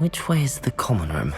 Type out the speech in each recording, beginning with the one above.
Which way is the common room?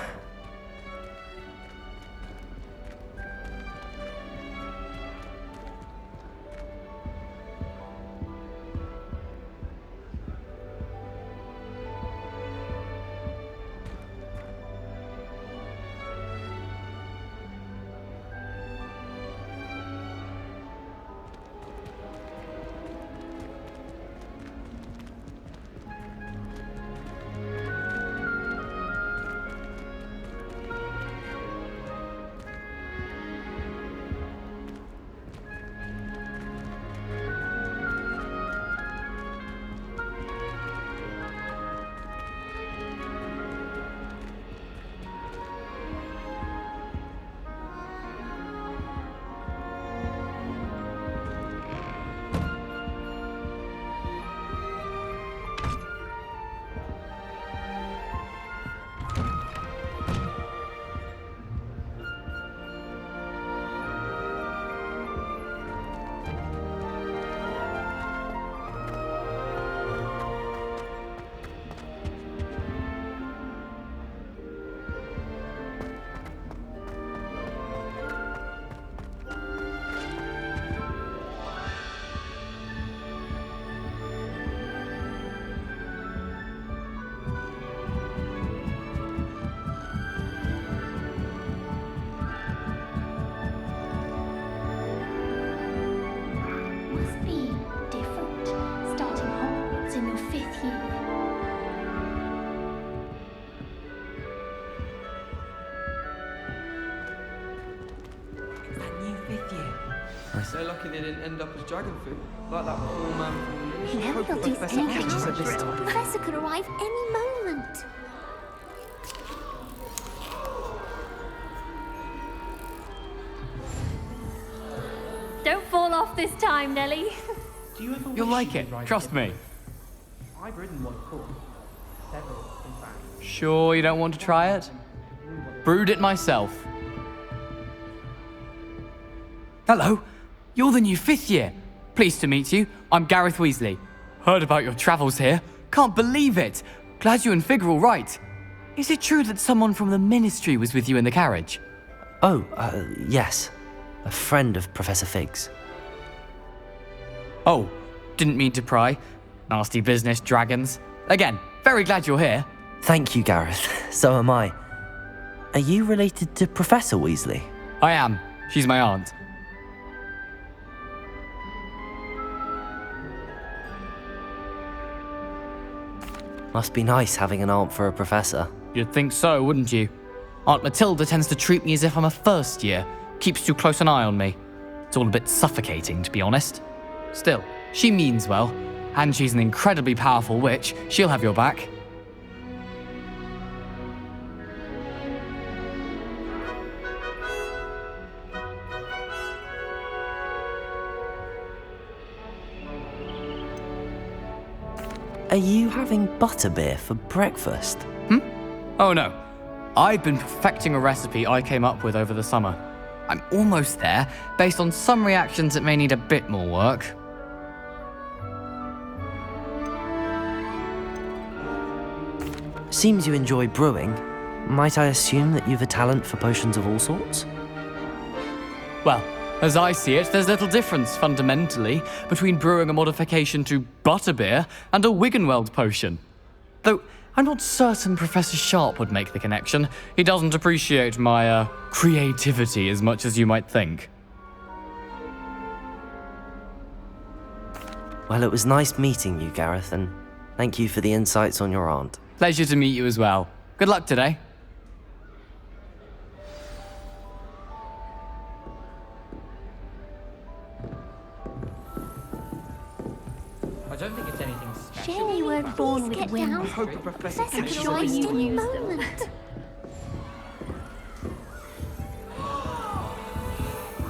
So lucky they didn't end up as dragon food, like that poor man from the ministry. Now they'll do anything. The professor could arrive any moment. Don't fall off this time, Nelly. You'll like it, trust me. I've ridden one before. Several, in fact. Sure you don't want to try it? Brewed it myself. Hello, you're the new 5th year. Pleased to meet you. I'm Gareth Weasley. Heard about your travels here. Can't believe it. Glad you and Fig are all right. Is it true that someone from the Ministry was with you in the carriage? Oh, yes. A friend of Professor Fig's. Oh, didn't mean to pry. Nasty business, dragons. Again, very glad you're here. Thank you, Gareth. So am I. Are you related to Professor Weasley? I am. She's my aunt. Must be nice having an aunt for a professor. You'd think so, wouldn't you? Aunt Matilda tends to treat me as if I'm a first year. Keeps too close an eye on me. It's all a bit suffocating, to be honest. Still, she means well. And she's an incredibly powerful witch. She'll have your back. Are you having butterbeer for breakfast? Oh no. I've been perfecting a recipe I came up with over the summer. I'm almost there, based on some reactions that may need a bit more work. Seems you enjoy brewing. Might I assume that you've a talent for potions of all sorts? Well, as I see it, there's little difference, fundamentally, between brewing a modification to butterbeer and a Wiggenweld potion. Though, I'm not certain Professor Sharp would make the connection. He doesn't appreciate my, creativity as much as you might think. Well, it was nice meeting you, Gareth, and thank you for the insights on your aunt. Pleasure to meet you as well. Good luck today. I don't think it's anything special. Shame you weren't born with wings. I hope the professor Professor can could show arrive you. any moment.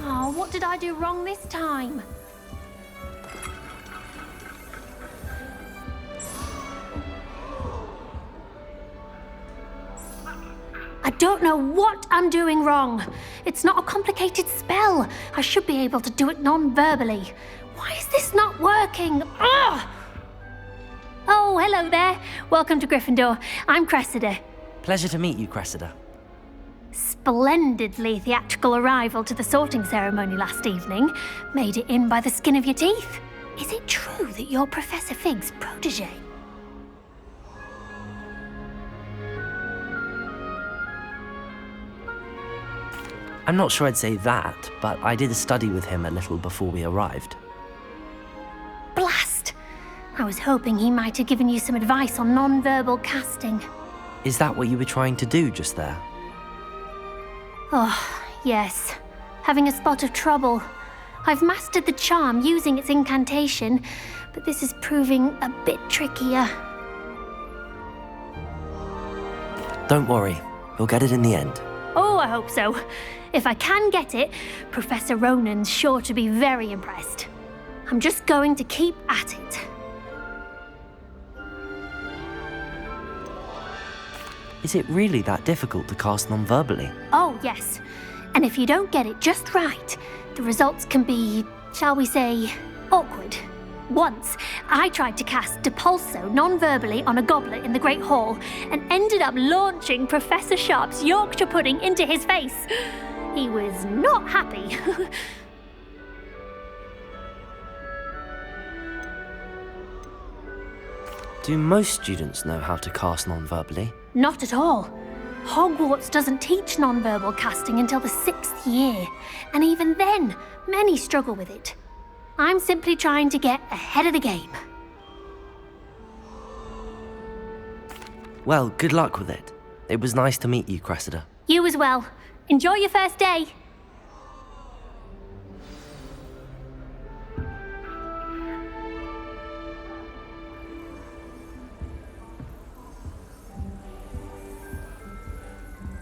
Oh, what did I do wrong this time? I don't know what I'm doing wrong. It's not a complicated spell. I should be able to do it non-verbally. Why is this not working? Ugh! Oh, hello there. Welcome to Gryffindor. I'm Cressida. Pleasure to meet you, Cressida. Splendidly theatrical arrival to the sorting ceremony last evening. Made it in by the skin of your teeth. Is it true that you're Professor Fig's protege? I'm not sure I'd say that, but I did study with him a little before we arrived. Blast! I was hoping he might have given you some advice on non-verbal casting. Is that what you were trying to do just there? Oh, yes. Having a spot of trouble. I've mastered the charm using its incantation, but this is proving a bit trickier. Don't worry, you'll get it in the end. Oh, I hope so. If I can get it, Professor Ronan's sure to be very impressed. I'm just going to keep at it. Is it really that difficult to cast non-verbally? Oh, yes. And if you don't get it just right, the results can be, shall we say, awkward. Once, I tried to cast Depulso non-verbally on a goblet in the Great Hall and ended up launching Professor Sharp's Yorkshire pudding into his face. He was not happy. Do most students know how to cast non-verbally? Not at all. Hogwarts doesn't teach non-verbal casting until the 6th year, and even then, many struggle with it. I'm simply trying to get ahead of the game. Well, good luck with it. It was nice to meet you, Cressida. You as well. Enjoy your first day.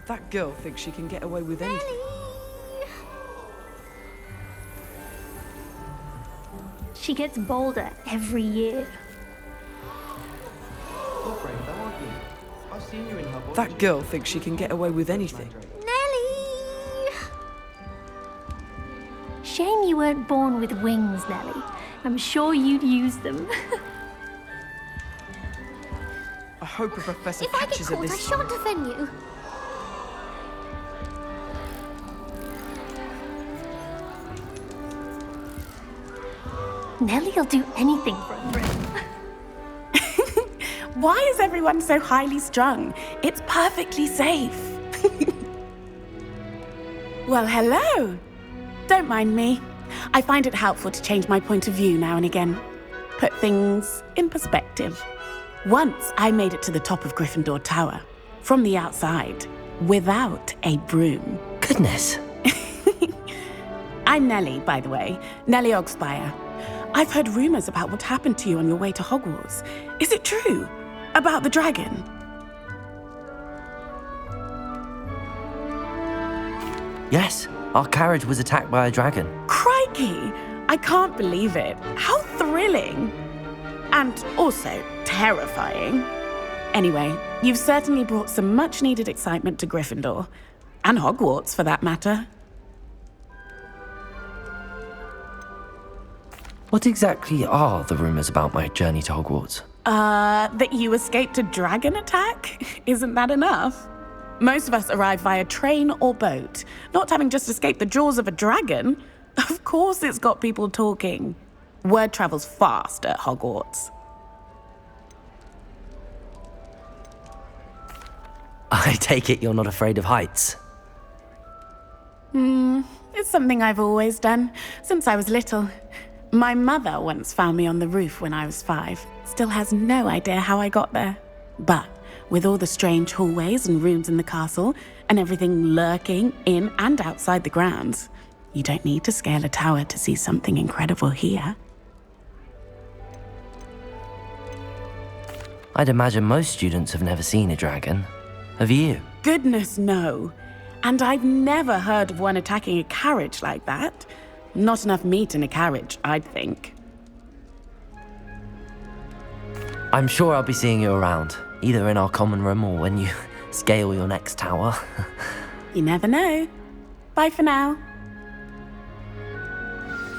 That girl thinks she can get away with anything. She gets bolder every year. That girl thinks she can get away with anything. Nelly! Shame you weren't born with wings, Nelly. I'm sure you'd use them. I hope a professor If I get catches her caught, I this time. shan't offend you. Nelly'll do anything for a thrill. Why is everyone so highly strung? It's perfectly safe. Well, hello. Don't mind me. I find it helpful to change my point of view now and again. Put things in perspective. Once I made it to the top of Gryffindor Tower, from the outside, without a broom. Goodness. I'm Nellie, by the way. Nellie Ogspire. I've heard rumors about what happened to you on your way to Hogwarts. Is it true? About the dragon? Yes, our carriage was attacked by a dragon. Crikey! I can't believe it. How thrilling! And also terrifying. Anyway, you've certainly brought some much-needed excitement to Gryffindor. And Hogwarts, for that matter. What exactly are the rumors about my journey to Hogwarts? That you escaped a dragon attack? Isn't that enough? Most of us arrive via train or boat, not having just escaped the jaws of a dragon. Of course it's got people talking. Word travels fast at Hogwarts. I take it you're not afraid of heights. It's something I've always done, since I was little. My mother once found me on the roof when I was 5. Still has no idea how I got there. But with all the strange hallways and rooms in the castle, and everything lurking in and outside the grounds, you don't need to scale a tower to see something incredible here. I'd imagine most students have never seen a dragon. Have you? Goodness, no. And I've never heard of one attacking a carriage like that. Not enough meat in a carriage, I'd think. I'm sure I'll be seeing you around, either in our common room or when you scale your next tower. You never know. Bye for now.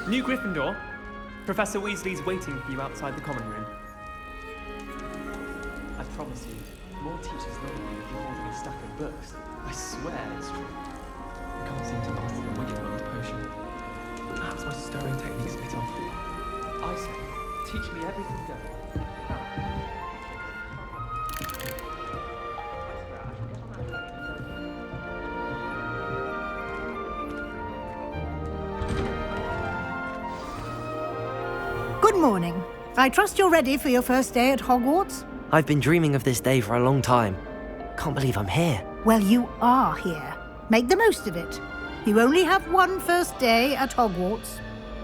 New Gryffindor, Professor Weasley's waiting for you outside the common room. I promise you, More teachers know you if you're holding a stack of books. I swear it's true. I can't seem to master the Wiggenweld potion. Perhaps my stirring technique's a bit off. I say, teach me everything you know. Good morning. I trust you're ready for your first day at Hogwarts? I've been dreaming of this day for a long time. Can't believe I'm here. Well, you are here. Make the most of it. You only have one first day at Hogwarts.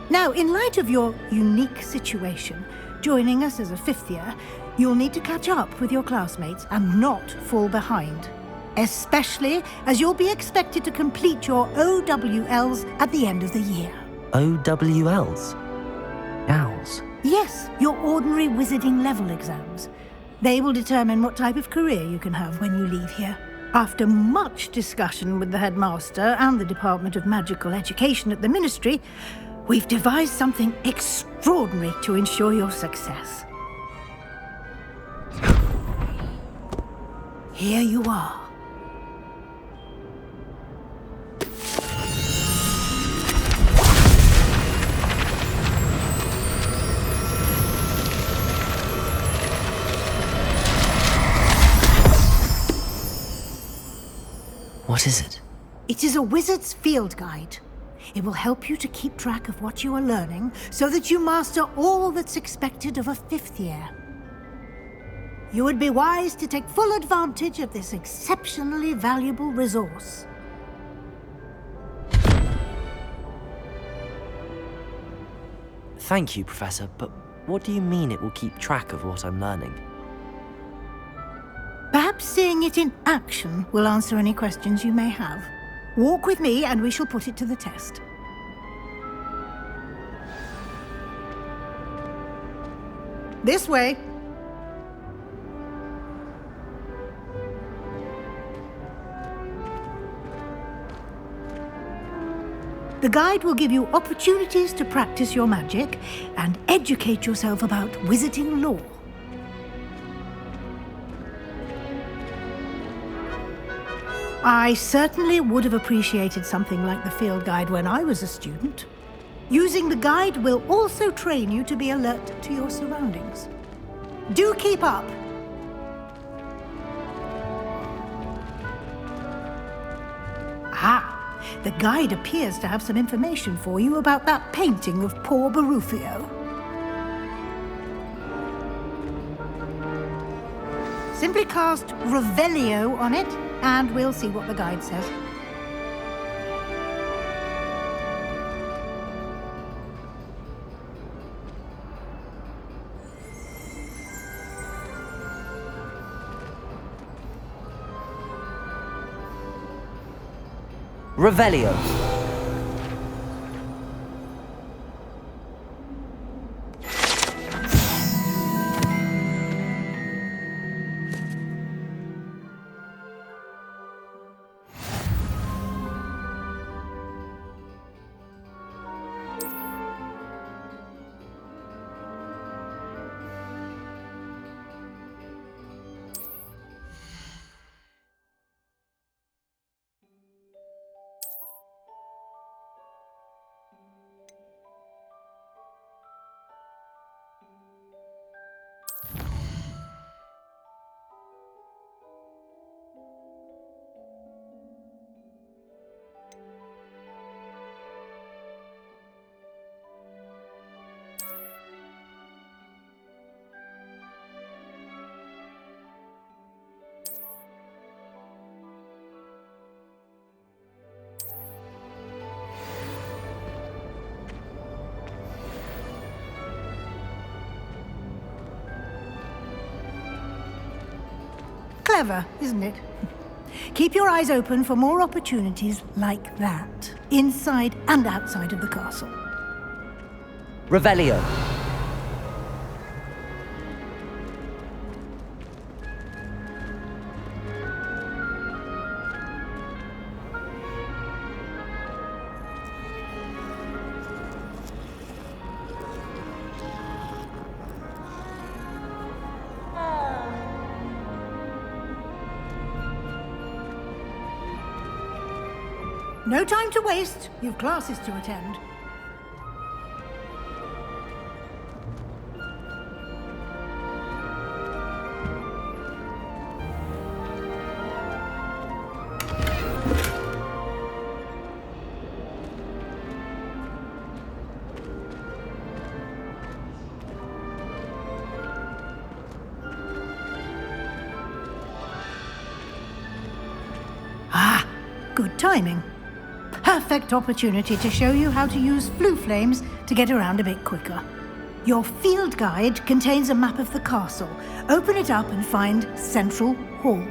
Now, in light of your unique situation, joining us as a fifth year, you'll need to catch up with your classmates and not fall behind. Especially as you'll be expected to complete your OWLs at the end of the year. OWLs? Owls? Yes, your ordinary wizarding level exams. They will determine what type of career you can have when you leave here. After much discussion with the headmaster and the Department of Magical Education at the Ministry, we've devised something extraordinary to ensure your success. Here you are. What is it? It is a wizard's field guide. It will help you to keep track of what you are learning so that you master all that's expected of a fifth year. You would be wise to take full advantage of this exceptionally valuable resource. Thank you, Professor, but what do you mean it will keep track of what I'm learning? Perhaps seeing it in action will answer any questions you may have. Walk with me and we shall put it to the test. This way. The guide will give you opportunities to practice your magic and educate yourself about wizarding lore. I certainly would have appreciated something like the field guide when I was a student. Using the guide will also train you to be alert to your surroundings. Do keep up! Ah, the guide appears to have some information for you about that painting of poor Barufio. Simply cast Revelio on it, and we'll see what the guide says. Revelio. Clever, isn't it? Keep your eyes open for more opportunities like that, inside and outside of the castle. Revelio. No time to waste. You've classes to attend. Ah, good timing. Perfect opportunity to show you how to use flue flames to get around a bit quicker. Your field guide contains a map of the castle. Open it up and find Central Hall.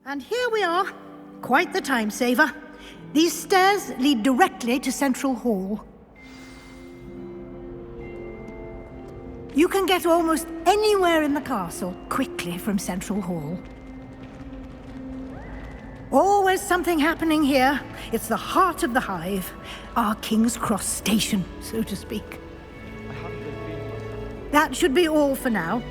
And here we are. Quite the time saver. These stairs lead directly to Central Hall. You can get almost anywhere in the castle quickly from Central Hall. Always something happening here. It's the heart of the hive. Our King's Cross station, so to speak. That should be all for now.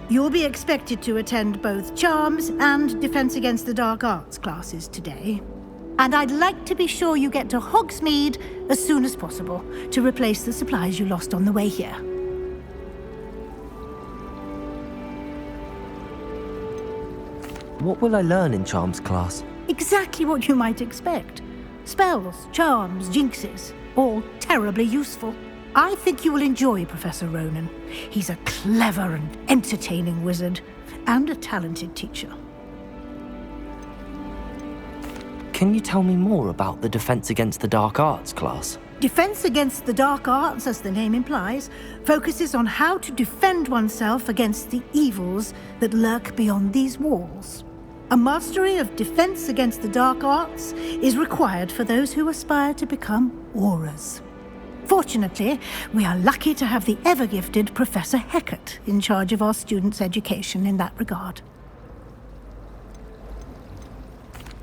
You'll be expected to attend both Charms and Defense Against the Dark Arts classes today. And I'd like to be sure you get to Hogsmeade as soon as possible to replace the supplies you lost on the way here. What will I learn in Charms class? Exactly what you might expect. Spells, charms, jinxes, all terribly useful. I think you will enjoy Professor Ronan. He's a clever and entertaining wizard, and a talented teacher. Can you tell me more about the Defense Against the Dark Arts class? Defense Against the Dark Arts, as the name implies, focuses on how to defend oneself against the evils that lurk beyond these walls. A mastery of Defense Against the Dark Arts is required for those who aspire to become Aurors. Fortunately, we are lucky to have the ever-gifted Professor Hecat in charge of our students' education in that regard.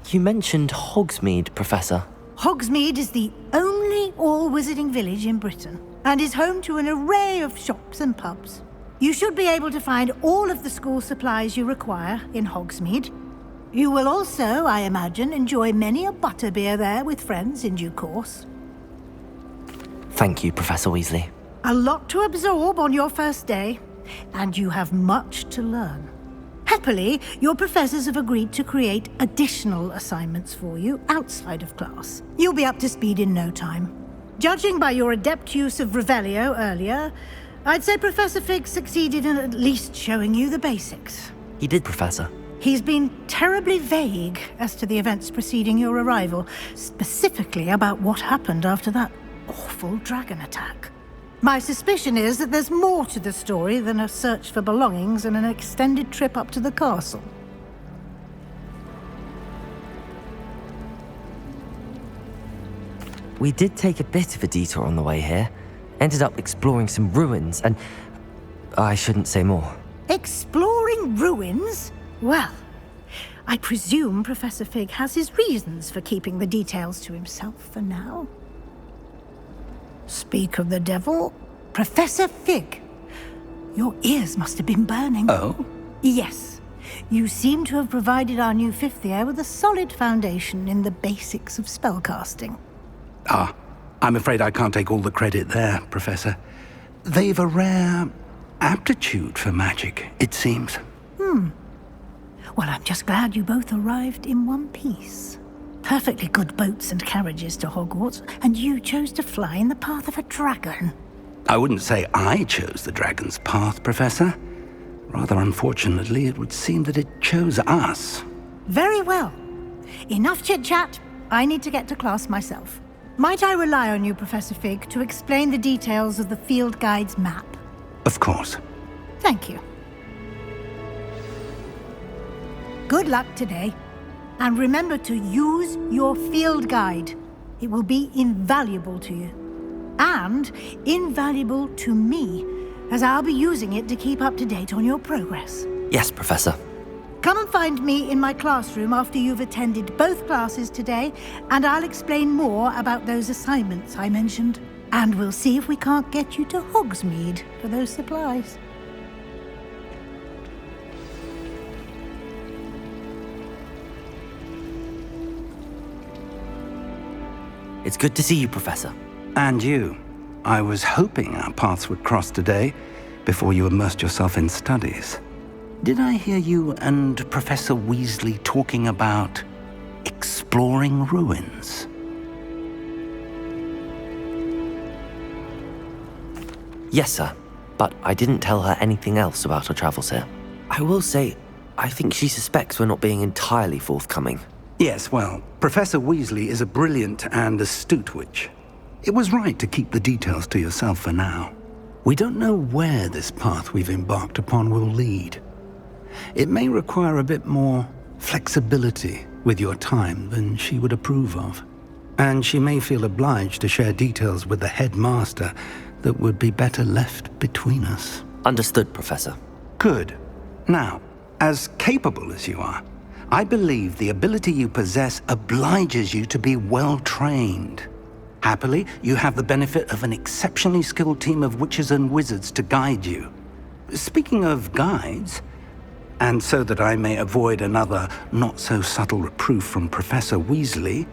You mentioned Hogsmeade, Professor. Hogsmeade is the only all-wizarding village in Britain, and is home to an array of shops and pubs. You should be able to find all of the school supplies you require in Hogsmeade. You will also, I imagine, enjoy many a butterbeer there with friends in due course. Thank you, Professor Weasley. A lot to absorb on your first day, and you have much to learn. Happily, your professors have agreed to create additional assignments for you outside of class. You'll be up to speed in no time. Judging by your adept use of Revelio earlier, I'd say Professor Fig succeeded in at least showing you the basics. He did, Professor. He's been terribly vague as to the events preceding your arrival, specifically about what happened after that awful dragon attack. My suspicion is that there's more to the story than a search for belongings and an extended trip up to the castle. We did take a bit of a detour on the way here. Ended up exploring some ruins and... I shouldn't say more. Exploring ruins? Well, I presume Professor Fig has his reasons for keeping the details to himself for now. Speak of the devil, Professor Fig. Your ears must have been burning. Oh? Yes. You seem to have provided our new fifth year with a solid foundation in the basics of spellcasting. Ah, I'm afraid I can't take all the credit there, Professor. They've a rare aptitude for magic, it seems. Well, I'm just glad you both arrived in one piece. perfectly good boats and carriages to Hogwarts, and you chose to fly in the path of a dragon. I wouldn't say I chose the dragon's path, Professor. Rather unfortunately, it would seem that it chose us. Very well. Enough chit-chat. I need to get to class myself. Might I rely on you, Professor Fig, to explain the details of the field guide's map? Of course. Thank you. Good luck today. And remember to use your field guide. It will be invaluable to you. And invaluable to me, as I'll be using it to keep up to date on your progress. Yes, Professor. Come and find me in my classroom after you've attended both classes today, and I'll explain more about those assignments I mentioned. And we'll see if we can't get you to Hogsmeade for those supplies. It's good to see you, Professor. And you. I was hoping our paths would cross today, before you immersed yourself in studies. Did I hear you and Professor Weasley talking about exploring ruins? Yes, sir. But I didn't tell her anything else about our travels here. I will say, I think she suspects we're not being entirely forthcoming. Yes, well, Professor Weasley is a brilliant and astute witch. It was right to keep the details to yourself for now. We don't know where this path we've embarked upon will lead. It may require a bit more flexibility with your time than she would approve of. And she may feel obliged to share details with the headmaster that would be better left between us. Understood, Professor. Good. Now, as capable as you are, I believe the ability you possess obliges you to be well-trained. Happily, you have the benefit of an exceptionally skilled team of witches and wizards to guide you. Speaking of guides, and so that I may avoid another not-so-subtle reproof from Professor Weasley,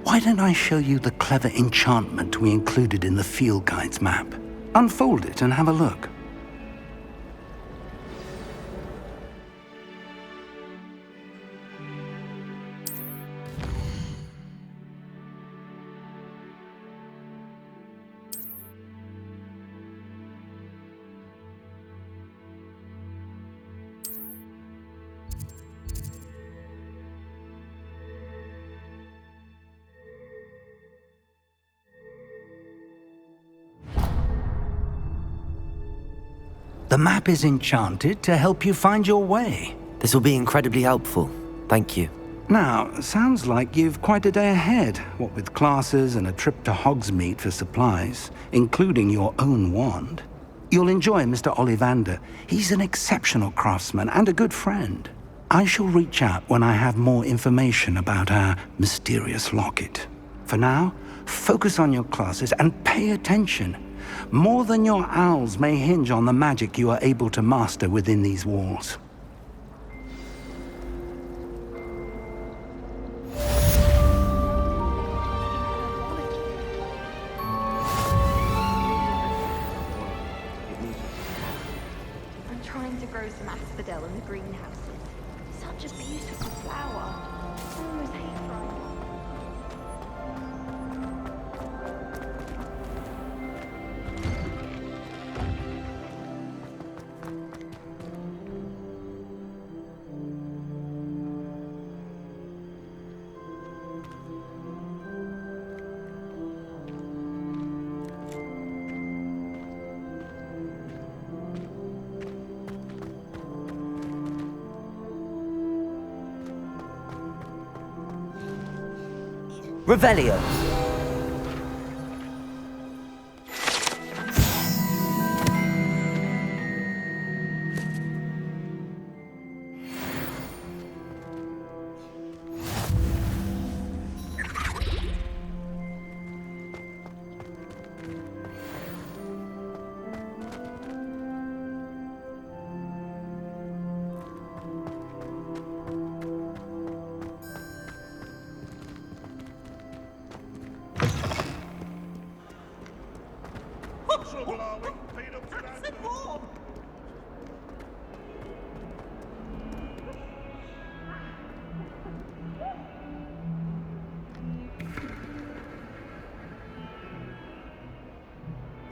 why don't I show you the clever enchantment we included in the field guide's map? Unfold it and have a look. The map is enchanted to help you find your way. This will be incredibly helpful. Thank you. Now, sounds like you've quite a day ahead, what with classes and a trip to Hogsmeade for supplies, including your own wand. You'll enjoy Mr. Ollivander. He's an exceptional craftsman and a good friend. I shall reach out when I have more information about our mysterious locket. For now, focus on your classes and pay attention. More than your owls may hinge on the magic you are able to master within these walls. I'm trying to grow some asphodel in the greenhouse. Such a beautiful flower. I almost hate trying. Revelio.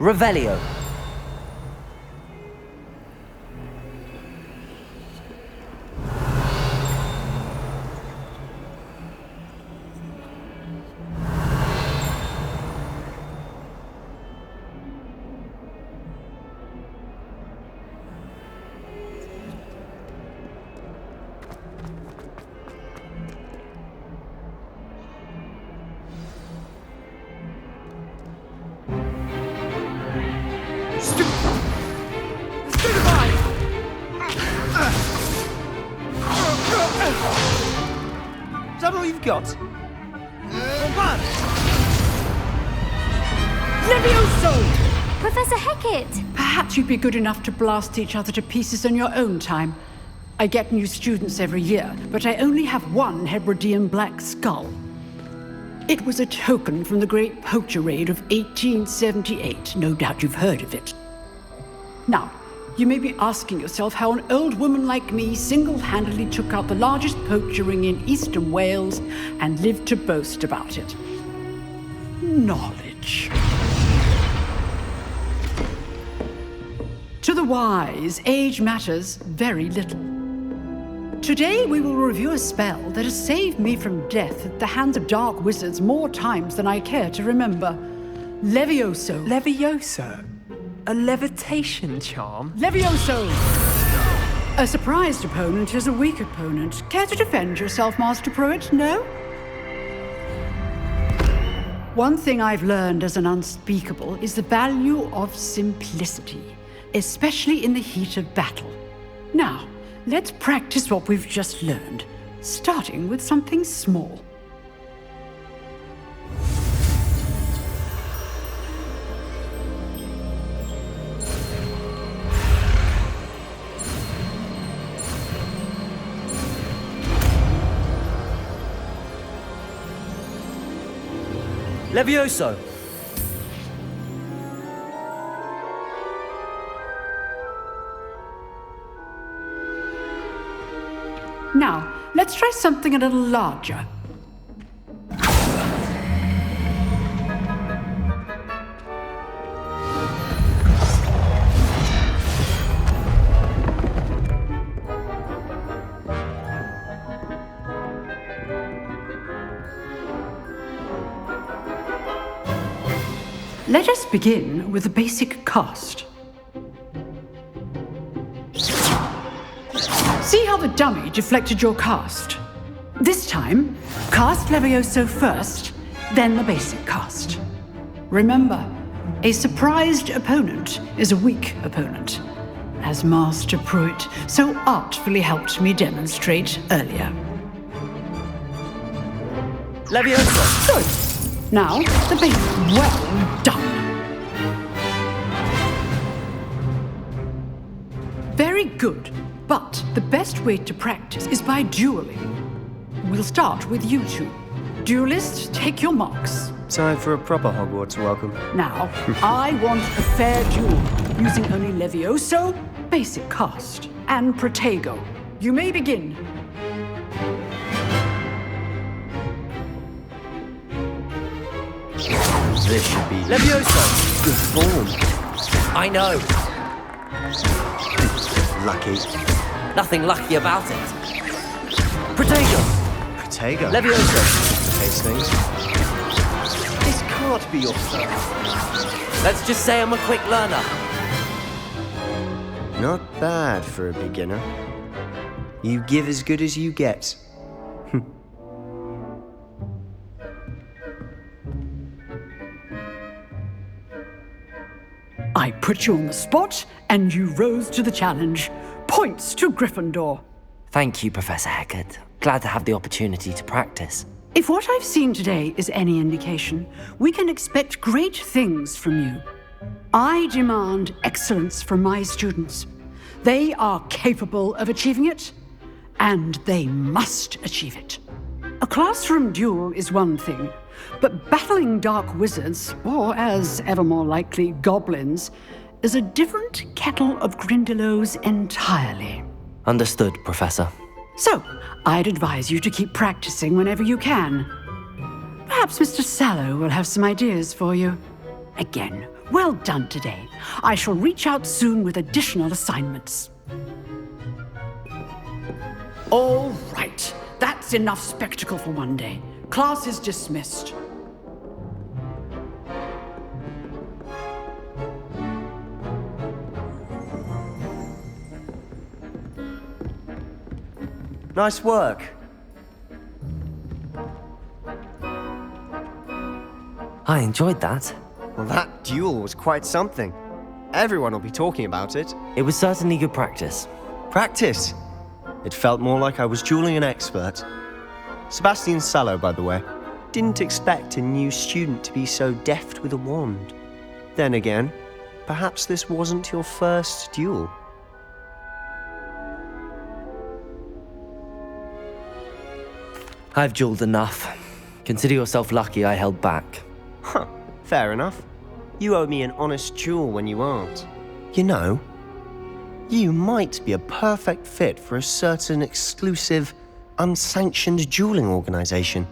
Revelio. Is that all you've got? Levioso! Professor Hecat! Perhaps you'd be good enough to blast each other to pieces in your own time. I get new students every year, but I only have one Hebridean black skull. It was a token from the Great Poacher Raid of 1878. No doubt you've heard of it. Now, you may be asking yourself how an old woman like me single-handedly took out the largest poacher ring in eastern Wales and lived to boast about it. Knowledge. To the wise, age matters very little. Today we will review a spell that has saved me from death at the hands of dark wizards more times than I care to remember. Levioso. Levioso? A levitation charm? Levioso! A surprised opponent is a weak opponent. Care to defend yourself, Master Pruitt? No? One thing I've learned as an unspeakable is the value of simplicity, especially in the heat of battle. Now, let's practice what we've just learned, starting with something small. Levioso! Now, let's try something a little larger. Let us begin with the basic cast. See how the dummy deflected your cast? This time, cast Levioso first, then the basic cast. Remember, a surprised opponent is a weak opponent, as Master Pruitt so artfully helped me demonstrate earlier. Levioso! Good. Now, the basic. Well done. Very good. But the best way to practice is by dueling. We'll start with you two. Duelists, take your marks. Time for a proper Hogwarts welcome. Now, I want a fair duel, using only Levioso, basic cast, and Protego. You may begin. This should be Levioso! good form. I know. Lucky. Nothing lucky about it. Protego! Protego. Levioso! Case things. This can't be your first. Let's just say I'm a quick learner. Not bad for a beginner. You give as good as you get. I put you on the spot, and you rose to the challenge. Points to Gryffindor. Thank you, Professor Hecat. Glad to have the opportunity to practice. If what I've seen today is any indication, we can expect great things from you. I demand excellence from my students. They are capable of achieving it, and they must achieve it. A classroom duel is one thing, but battling dark wizards, or as ever more likely, goblins, is a different kettle of Grindylows entirely. Understood, Professor. So, I'd advise you to keep practicing whenever you can. Perhaps Mr. Sallow will have some ideas for you. Again, Well done today. I shall reach out soon with additional assignments. All right. That's enough spectacle for one day. Class is dismissed. Nice work. I enjoyed that. Well, that duel was quite something. Everyone will be talking about it. It was certainly good practice. Practice? It felt more like I was dueling an expert. Sebastian Sallow, by the way. Didn't expect a new student to be so deft with a wand. Then again, perhaps this wasn't your first duel. I've dueled enough. Consider yourself lucky I held back. Huh, fair enough. You owe me an honest duel when you aren't. You know, you might be a perfect fit for a certain exclusive, unsanctioned dueling organization.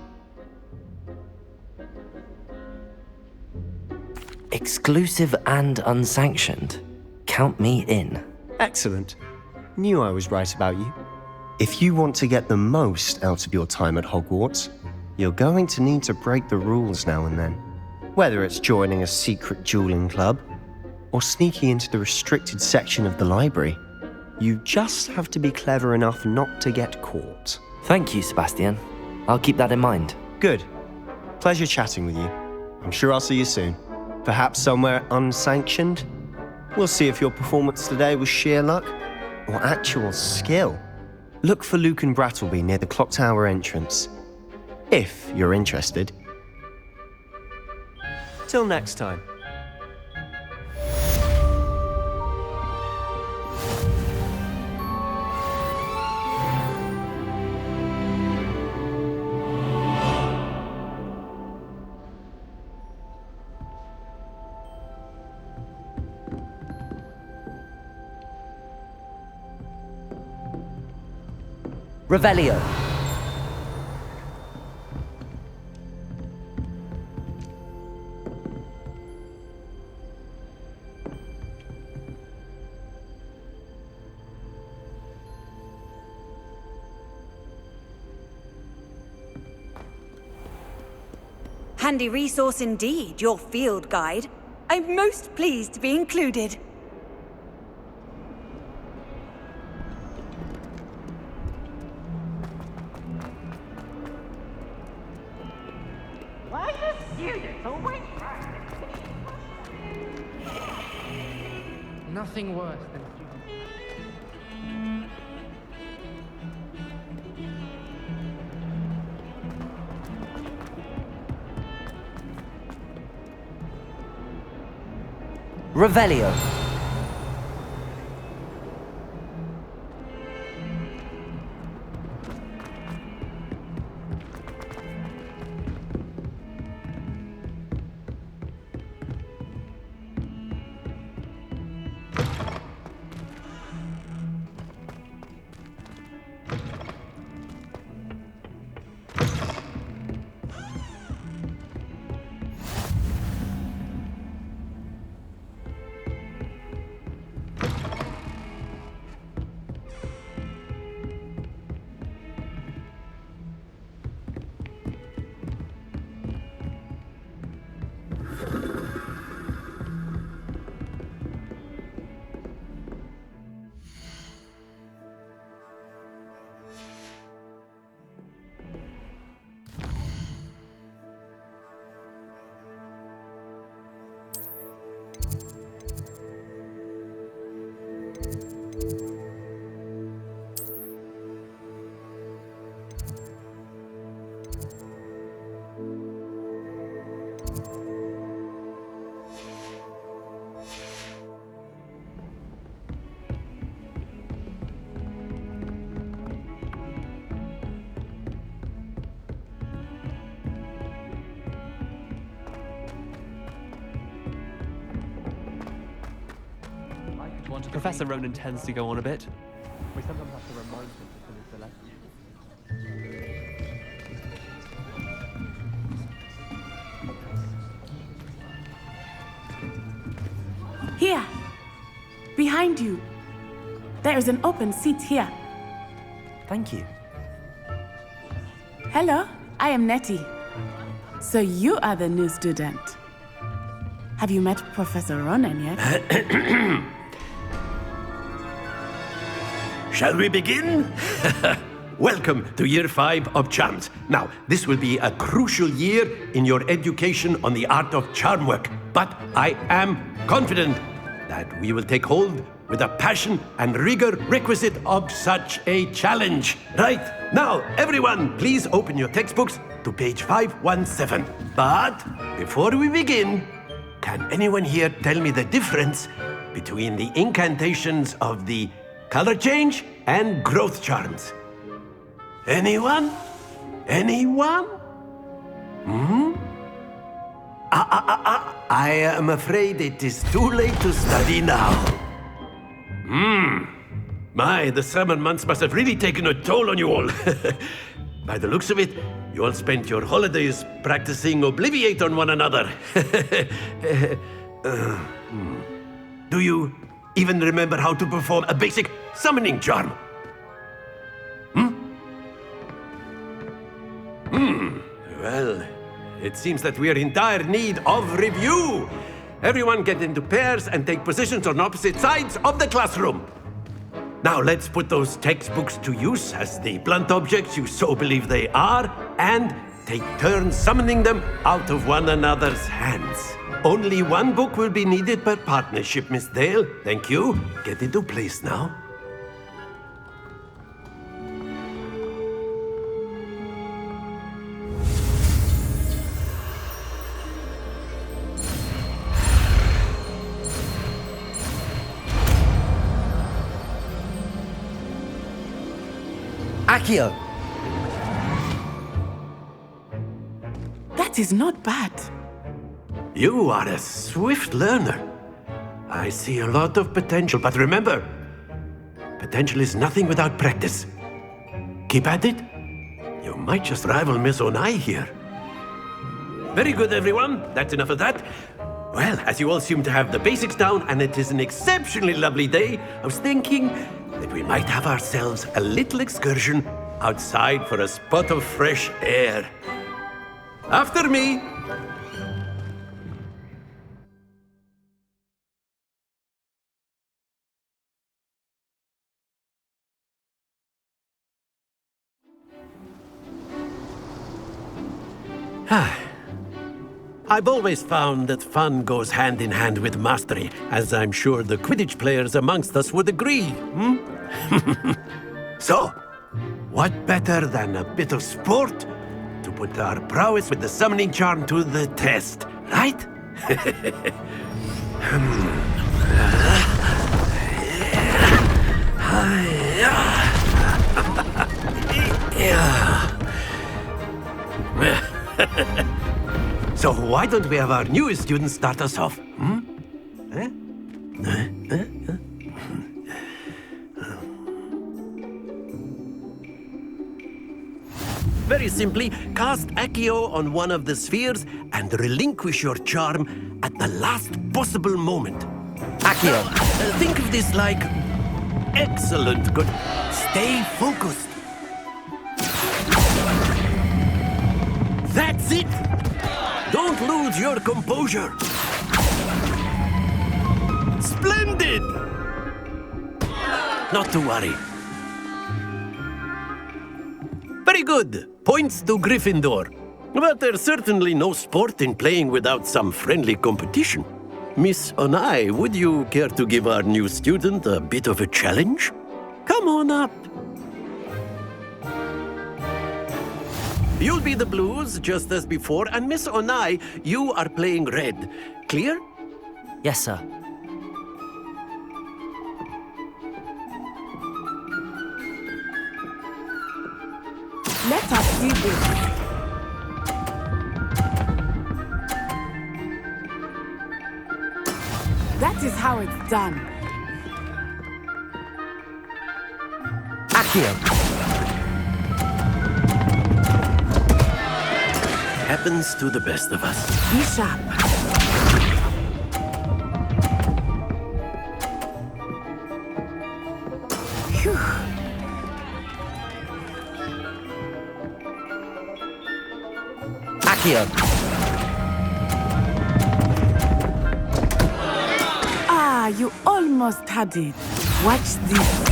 Exclusive and unsanctioned. Count me in. Excellent. Knew I was right about you. If you want to get the most out of your time at Hogwarts, you're going to need to break the rules now and then. Whether it's joining a secret dueling club, or sneaking into the restricted section of the library, you just have to be clever enough not to get caught. Thank you, Sebastian. I'll keep that in mind. Good. Pleasure chatting with you. I'm sure I'll see you soon. Perhaps somewhere unsanctioned? We'll see if your performance today was sheer luck or actual skill. Look for Luke and Brattleby near the clock tower entrance, if you're interested. Till next time. Revelio. Handy resource indeed, your field guide. I'm most pleased to be included. Why the students always Nothing worse than Revelio. Professor Ronan tends to go on a bit. We sometimes have to remind him to finish the lesson. Here. Behind you. There is an open seat here. Thank you. Hello, I am Nettie. So you are the new student. Have you met Professor Ronan yet? Shall we begin? Welcome to Year 5 of Charms. Now, this will be a crucial year in your education on the art of charm work. But I am confident that we will take hold with the passion and rigor requisite of such a challenge. Right, now, everyone, please open your textbooks to page 517. But before we begin, can anyone here tell me the difference between the incantations of the color change and growth charms? Anyone? Anyone? I am afraid it is too late to study now. My, the summer months must have really taken a toll on you all. By the looks of it, you all spent your holidays practicing Obliviate on one another. Do you even remember how to perform a basic summoning charm? Well, it seems that we are in dire need of review. Everyone get into pairs and take positions on opposite sides of the classroom. Now let's put those textbooks to use as the blunt objects you so believe they are, and take turns summoning them out of one another's hands. Only one book will be needed per partnership, Miss Dale. Thank you. Get into place now. Accio! That is not bad. You are a swift learner. I see a lot of potential, but remember, potential is nothing without practice. Keep at it. You might just rival Miss Onai here. Very good, everyone. That's enough of that. Well, as you all seem to have the basics down, and it is an exceptionally lovely day, I was thinking that we might have ourselves a little excursion outside for a spot of fresh air. After me. I've always found that fun goes hand in hand with mastery, as I'm sure the Quidditch players amongst us would agree. So, what better than a bit of sport to put our prowess with the summoning charm to the test, right? So why don't we have our newest student start us off? Very simply, cast Accio on one of the spheres and relinquish your charm at the last possible moment. Accio! Think of this like... Excellent, good. Stay focused. That's it! Don't lose your composure. Splendid! Not to worry. Very good. Points to Gryffindor. But there's certainly no sport in playing without some friendly competition. Miss Onai, would you care to give our new student a bit of a challenge? Come on up. You'll be the blues, just as before, and Miss Onai, you are playing red. Clear? Yes, sir. Let us do this. That is how it's done. Accio! Happens to the best of us. Be sharp. Phew. Accio! Ah, you almost had it. Watch this.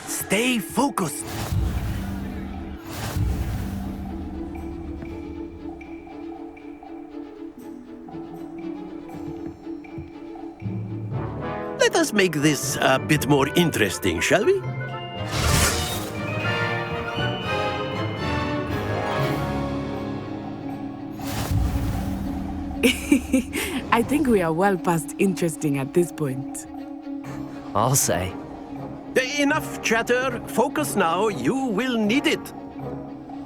Stay focused. Let us make this a bit more interesting, shall we? I think we are well past interesting at this point. I'll say. Enough chatter. Focus now. You will need it.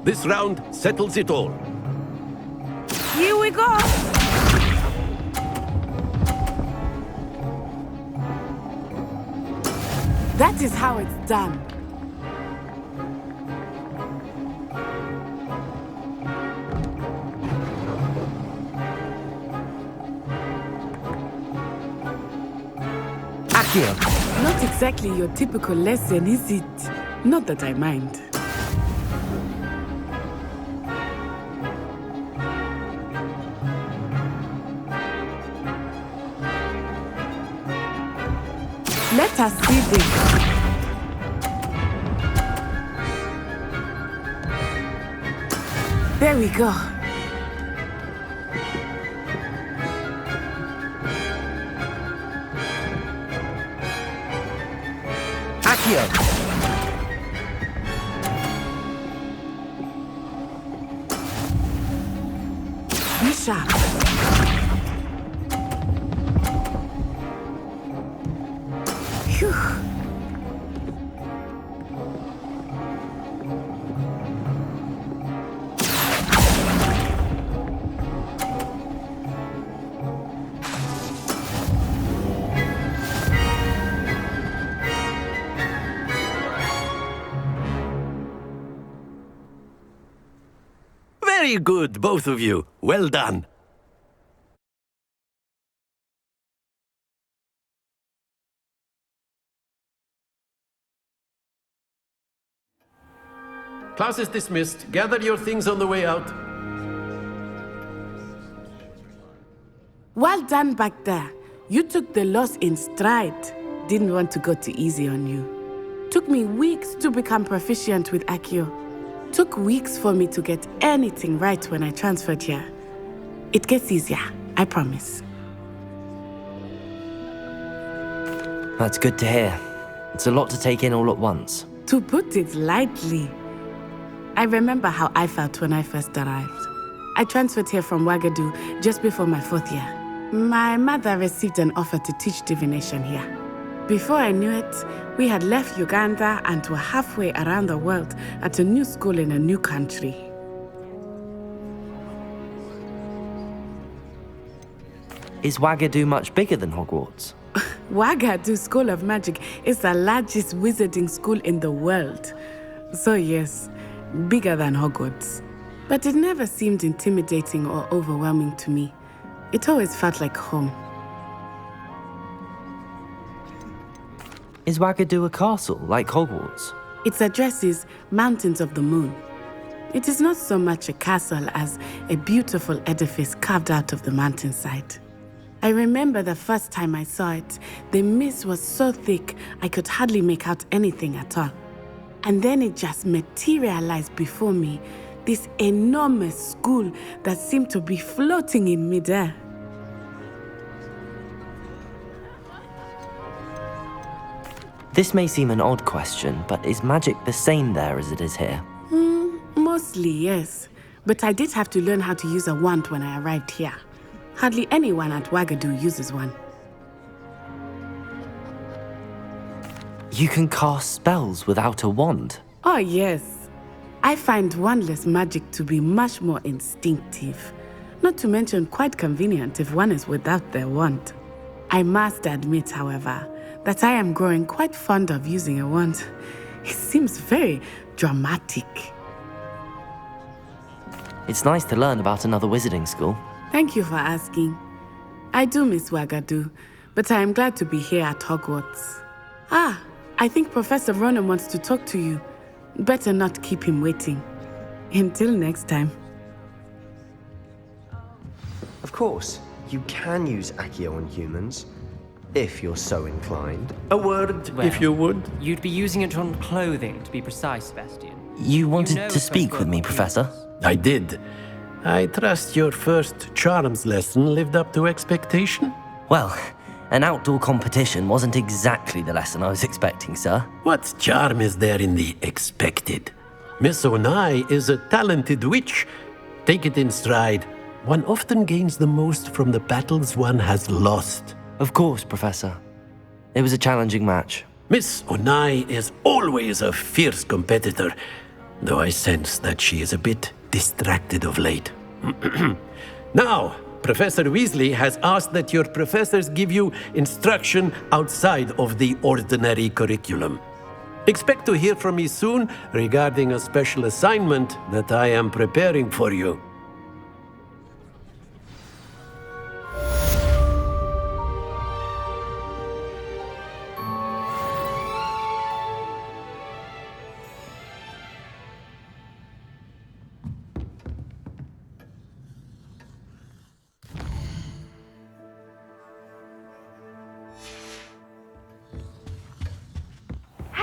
This round settles it all. Here we go! That is how it's done. Accio! Not exactly your typical lesson, is it? Not that I mind. Let us see this. There we go. Accio! Be sharp. Phew. Very good, both of you. Well done. Class is dismissed. Gather your things on the way out. Well done back there. You took the loss in stride. Didn't want to go too easy on you. Took me weeks to become proficient with Accio. Took weeks for me to get anything right when I transferred here. It gets easier, I promise. That's good to hear. It's a lot to take in all at once. To put it lightly, I remember how I felt when I first arrived. I transferred here from Ouagadougou just before my 4th year. My mother received an offer to teach divination here. Before I knew it, we had left Uganda and were halfway around the world at a new school in a new country. Is Ouagadougou much bigger than Hogwarts? Ouagadougou School of Magic is the largest wizarding school in the world. So yes, bigger than Hogwarts. But it never seemed intimidating or overwhelming to me. It always felt like home. Is Ouagadougou a castle, like Hogwarts? Its address is Mountains of the Moon. It is not so much a castle as a beautiful edifice carved out of the mountainside. I remember the first time I saw it, the mist was so thick I could hardly make out anything at all. And then it just materialized before me, this enormous school that seemed to be floating in midair. This may seem an odd question, but is magic the same there as it is here? Mostly, yes. But I did have to learn how to use a wand when I arrived here. Hardly anyone at Ouagadougou uses one. You can cast spells without a wand? Oh, yes. I find wandless magic to be much more instinctive. Not to mention quite convenient if one is without their wand. I must admit, however, that I am growing quite fond of using a wand. It seems very dramatic. It's nice to learn about another wizarding school. Thank you for asking. I do miss Wagadu, but I am glad to be here at Hogwarts. Ah, I think Professor Ronan wants to talk to you. Better not keep him waiting. Until next time. Of course, you can use Accio on humans, if you're so inclined. A word, if you would. You'd be using it on clothing, to be precise, Sebastian. You wanted to speak with me, Professor? I did. I trust your first charms lesson lived up to expectation? Well, an outdoor competition wasn't exactly the lesson I was expecting, sir. What charm is there in the expected? Miss Onai is a talented witch. Take it in stride. One often gains the most from the battles one has lost. Of course, Professor. It was a challenging match. Miss Onai is always a fierce competitor, though I sense that she is a bit distracted of late. Now, Professor Weasley has asked that your professors give you instruction outside of the ordinary curriculum. Expect to hear from me soon regarding a special assignment that I am preparing for you.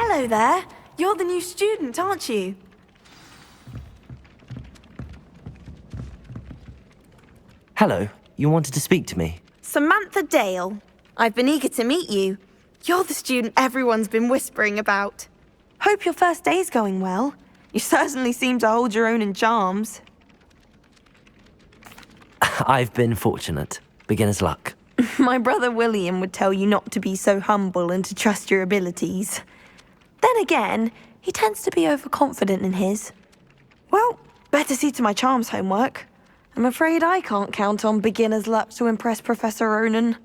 Hello there. You're the new student, aren't you? Hello, you wanted to speak to me? Samantha Dale. I've been eager to meet you. You're the student everyone's been whispering about. Hope your first day's going well. You certainly seem to hold your own in charms. I've been fortunate. Beginner's luck. My brother William would tell you not to be so humble and to trust your abilities. Then again, he tends to be overconfident in his. Well, better see to my charms homework. I'm afraid I can't count on beginner's luck to impress Professor Ronan.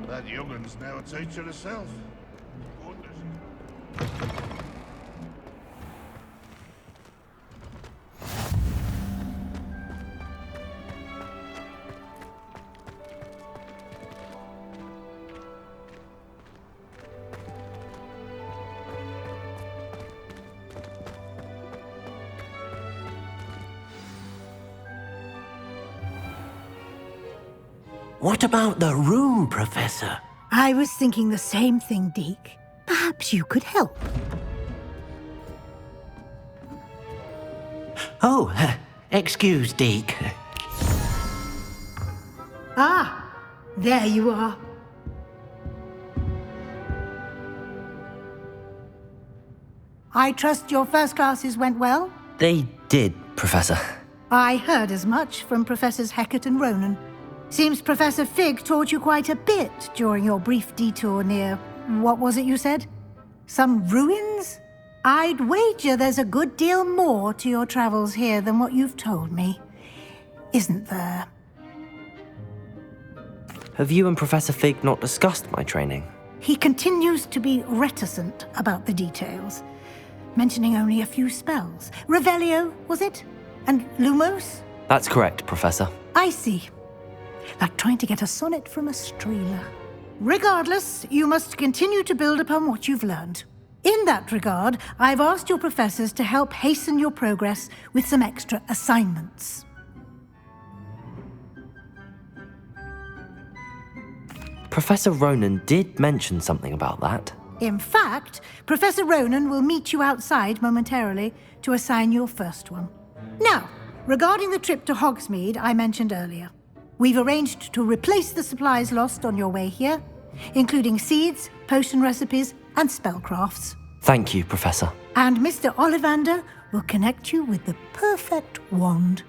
That young'un's now a teacher herself. What about the room, Professor? I was thinking the same thing, Deke. Perhaps you could help. Oh, excuse, Deke. Ah, there you are. I trust your first classes went well? They did, Professor. I heard as much from Professors Hecat and Ronan. Seems Professor Fig taught you quite a bit during your brief detour near... what was it you said? Some ruins? I'd wager there's a good deal more to your travels here than what you've told me. Isn't there? Have you and Professor Fig not discussed my training? He continues to be reticent about the details, mentioning only a few spells. Revelio, was it? And Lumos? That's correct, Professor. I see. Like trying to get a sonnet from a streeler. Regardless, you must continue to build upon what you've learned. In that regard, I've asked your professors to help hasten your progress with some extra assignments. Professor Ronan did mention something about that. In fact, Professor Ronan will meet you outside momentarily to assign your first one. Now, regarding the trip to Hogsmeade I mentioned earlier, we've arranged to replace the supplies lost on your way here, including seeds, potion recipes, and spellcrafts. Thank you, Professor. And Mr. Ollivander will connect you with the perfect wand.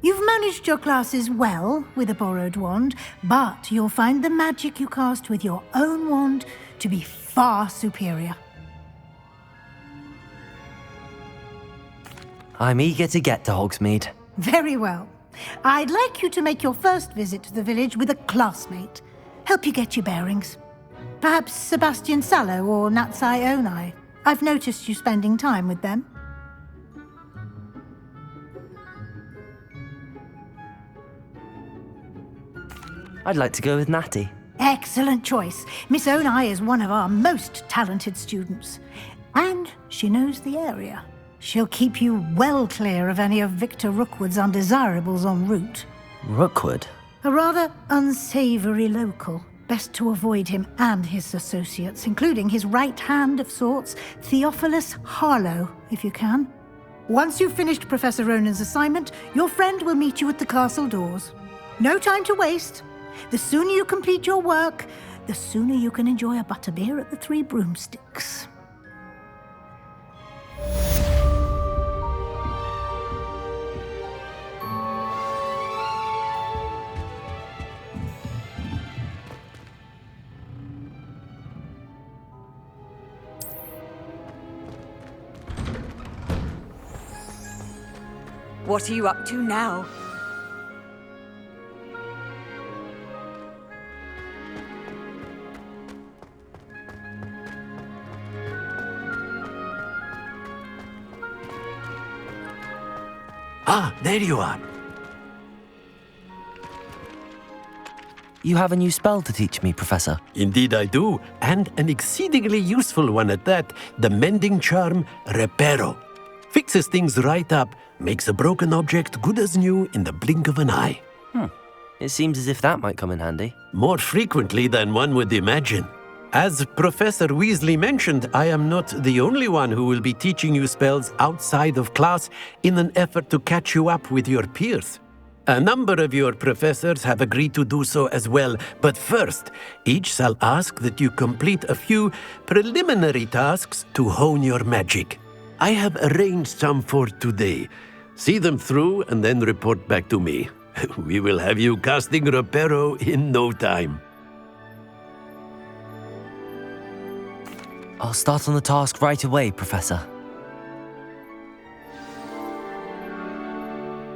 You've managed your classes well with a borrowed wand, but you'll find the magic you cast with your own wand to be far superior. I'm eager to get to Hogsmeade. Very well. I'd like you to make your first visit to the village with a classmate. Help you get your bearings. Perhaps Sebastian Sallow or Natsai Onai. I've noticed you spending time with them. I'd like to go with Natty. Excellent choice. Miss Onai is one of our most talented students. And she knows the area. She'll keep you well clear of any of Victor Rookwood's undesirables en route. Rookwood? A rather unsavory local. Best to avoid him and his associates, including his right hand of sorts, Theophilus Harlow, if you can. Once you've finished Professor Ronan's assignment, your friend will meet you at the castle doors. No time to waste. The sooner you complete your work, the sooner you can enjoy a butterbeer at the Three Broomsticks. What are you up to now? Ah, there you are. You have a new spell to teach me, Professor. Indeed I do, and an exceedingly useful one at that. The mending charm, Reparo. Fixes things right up, makes a broken object good as new in the blink of an eye. It seems as if that might come in handy. More frequently than one would imagine. As Professor Weasley mentioned, I am not the only one who will be teaching you spells outside of class in an effort to catch you up with your peers. A number of your professors have agreed to do so as well, but first, each shall ask that you complete a few preliminary tasks to hone your magic. I have arranged some for today. See them through and then report back to me. We will have you casting Reparo in no time. I'll start on the task right away, Professor.